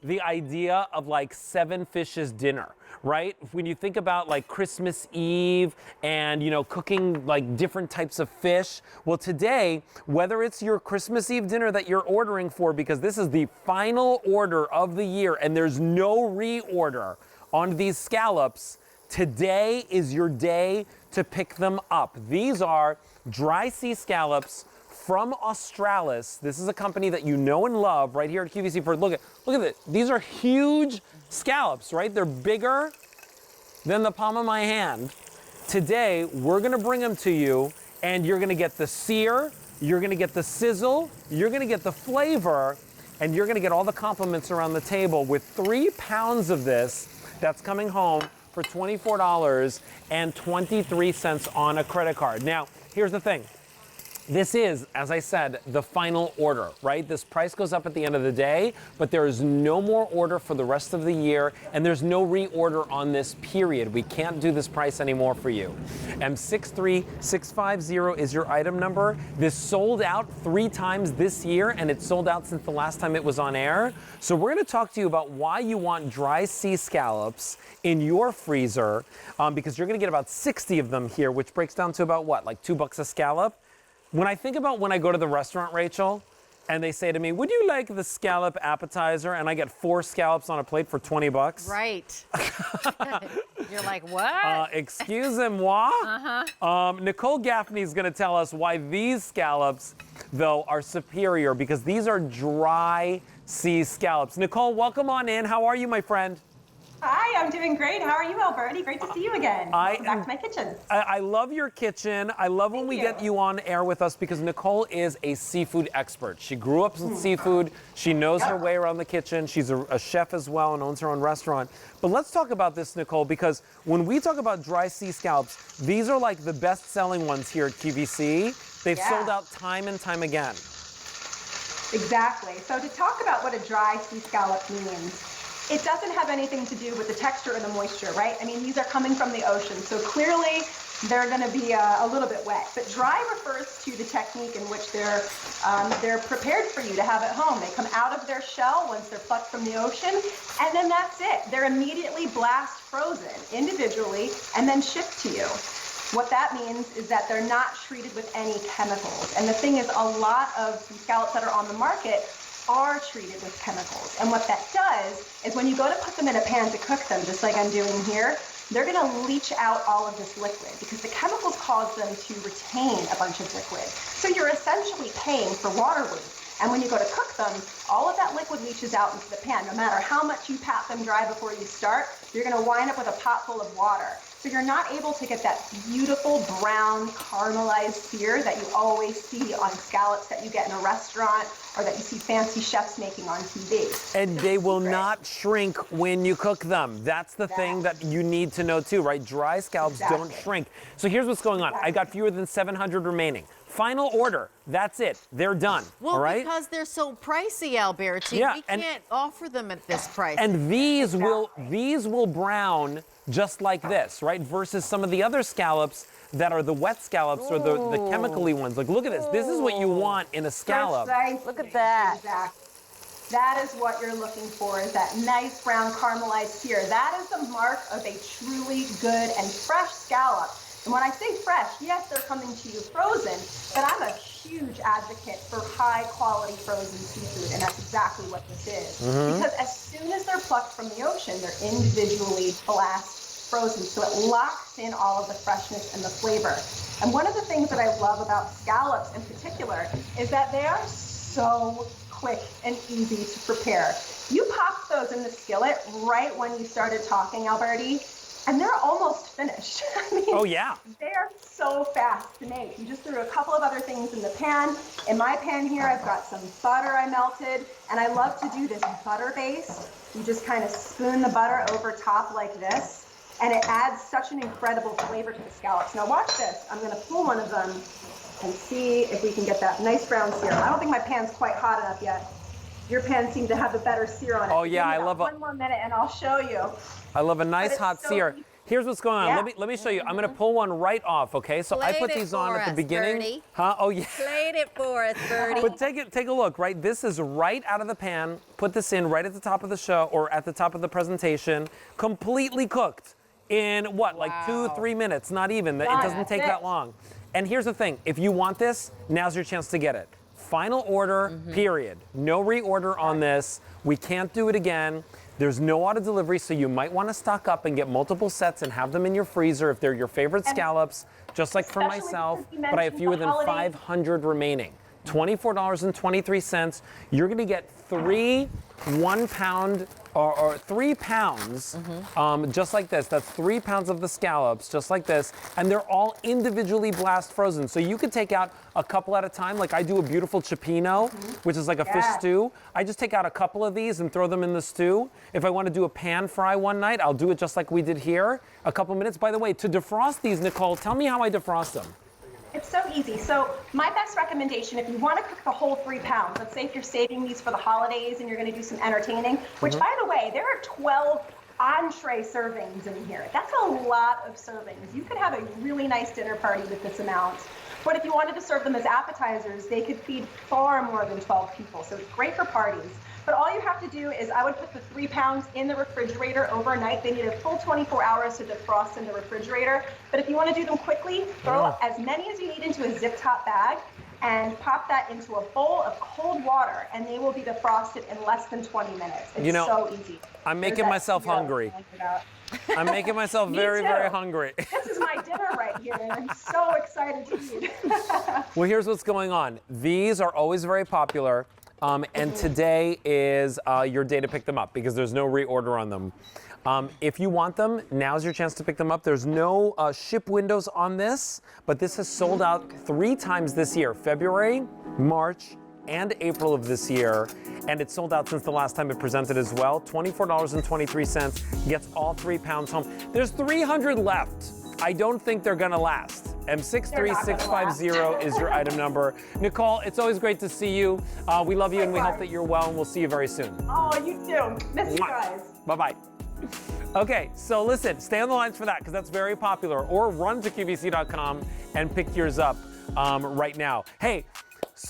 the idea of like 7 fishes dinner, right? When you think about like Christmas Eve and, you know, cooking like different types of fish. Well, today, whether it's your Christmas Eve dinner that you're ordering for, because this is the final order of the year and there's no reorder on these scallops, today is your day to pick them up. These are dry sea scallops from Australis. This is a company that you know and love right here at QVC. Look at it. These are huge scallops, right? They're bigger than the palm of my hand. Today, we're gonna bring them to you and you're gonna get the sear, you're gonna get the sizzle, you're gonna get the flavor, and you're gonna get all the compliments around the table with 3 pounds of this that's coming home for $24.23 on a credit card. Now, here's the thing. This is, as I said, the final order, right? This price goes up at the end of the day, but there is no more order for the rest of the year, and there's no reorder on this period. We can't do this price anymore for you. M63650 is your item number. This sold out 3 times this year, and it's sold out since the last time it was on air. So we're gonna talk to you about why you want dry sea scallops in your freezer, because you're gonna get about 60 of them here, which breaks down to about what, like $2 a scallop? When I think about when I go to the restaurant, Rachel, and they say to me, would you like the scallop appetizer? And I get 4 scallops on a plate for $20. Right. You're like, what? Excusez-moi. Nicole Gaffney is going to tell us why these scallops, though, are superior, because these are dry sea scallops. Nicole, welcome on in. How are you, my friend? Hi, I'm doing great. How are you, Alberti? Great to see you again. Welcome back to my kitchen. I love your kitchen. I love when we get you on air with us because Nicole is a seafood expert. She grew up in seafood. She knows her way around the kitchen. She's a chef as well and owns her own restaurant. But let's talk about this, Nicole, because when we talk about dry sea scallops, these are like the best-selling ones here at QVC. They've sold out time and time again. Exactly. So to talk about what a dry sea scallop means, it doesn't have anything to do with the texture or the moisture, right? I mean, these are coming from the ocean, so clearly they're going to be a little bit wet. But dry refers to the technique in which they're prepared for you to have at home. They come out of their shell once they're plucked from the ocean, and then that's it. They're immediately blast frozen individually and then shipped to you. What that means is that they're not treated with any chemicals. And the thing is, a lot of the scallops that are on the market are treated with chemicals. And what that does is when you go to put them in a pan to cook them, just like I'm doing here, they're gonna leach out all of this liquid because the chemicals cause them to retain a bunch of liquid. So you're essentially paying for water waste. And when you go to cook them, all of that liquid leaches out into the pan. No matter how much you pat them dry before you start, you're gonna wind up with a pot full of water. So you're not able to get that beautiful brown caramelized sear that you always see on scallops that you get in a restaurant or that you see fancy chefs making on TV. And they will not shrink when you cook them. That's the thing that you need to know too, right? Dry scallops don't shrink. So here's what's going on. I got fewer than 700 remaining. Final order. That's it. They're done. Well, all right? because they're so pricey, Alberti. Yeah, we can't offer them at this price. And these will brown just like this, right? Versus some of the other scallops that are the wet scallops or the chemically ones. Like, look at this. This is what you want in a scallop. Look at that. Exactly. That is what you're looking for, is that nice brown caramelized sear. That is the mark of a truly good and fresh scallop. And when I say fresh, yes, they're coming to you frozen, but I'm a huge advocate for high quality frozen seafood, and that's exactly what this is. Because as soon as they're plucked from the ocean, they're individually blast frozen, so it locks in all of the freshness and the flavor. And one of the things that I love about scallops in particular is that they are so quick and easy to prepare. You pop those in the skillet right when you started talking, Alberti, and they're almost finished. I mean, they're so fast to make. You just threw a couple of other things in the pan. In my pan here, I've got some butter I melted, and I love to do this butter base. You just kind of spoon the butter over top like this, and it adds such an incredible flavor to the scallops. Now watch this. I'm gonna pull one of them and see if we can get that nice brown sear. I don't think my pan's quite hot enough yet. Your pan seemed to have a better sear on it. Oh yeah, I love one more minute and I'll show you. I love a nice hot sear. Here's what's going on. Yeah. Let me show you. I'm gonna pull one right off, okay? So I Plate put it these on for at the us, beginning. Birdie. Huh? Oh yeah. Plate it for us, Birdie. But take a look, right? This is right out of the pan. Put this in right at the top of the show or at the top of the presentation. Completely cooked in what, like 2-3 minutes? Not even. It doesn't take that long. And here's the thing. If you want this, now's your chance to get it. Final order, period. No reorder on this. We can't do it again. There's no auto delivery, so you might want to stock up and get multiple sets and have them in your freezer if they're your favorite scallops, just like for especially myself. because you But I have mentioned fewer the than holidays. 500 remaining. $24.23. You're going to get 3 1-pound or 3 pounds, just like this. That's 3 pounds of the scallops, just like this. And they're all individually blast frozen. So you could take out a couple at a time. Like I do a beautiful cioppino, which is like a fish stew. I just take out a couple of these and throw them in the stew. If I want to do a pan fry one night, I'll do it just like we did here. A couple minutes. By the way, to defrost these, Nicole, tell me how I defrost them. It's so easy. So my best recommendation, if you want to cook the whole 3 pounds, let's say if you're saving these for the holidays and you're going to do some entertaining, which by the way, there are 12 entree servings in here. That's a lot of servings. You could have a really nice dinner party with this amount. But if you wanted to serve them as appetizers, they could feed far more than 12 people. So it's great for parties. But all you have to do is I would put the 3 pounds in the refrigerator overnight. They need a full 24 hours to defrost in the refrigerator. But if you want to do them quickly, throw as many as you need into a zip top bag and pop that into a bowl of cold water, and they will be defrosted in less than 20 minutes. It's so easy. I'm making myself hungry. I'm making myself very, very hungry. This is my dinner right here, and I'm so excited to eat. Well, here's what's going on. These are always very popular. And today is your day to pick them up because there's no reorder on them. If you want them, now's your chance to pick them up. There's no ship windows on this, but this has sold out 3 times this year, February, March, and April of this year. And it's sold out since the last time it presented as well. $24.23 gets all 3 pounds home. There's 300 left. I don't think they're gonna last. M63650 is your item number. Nicole, it's always great to see you. We love you and we hope that you're well, and we'll see you very soon. Oh, you too. Miss you guys. Bye-bye. Okay, so listen, stay on the lines for that because that's very popular. Or run to QVC.com and pick yours up right now. Hey,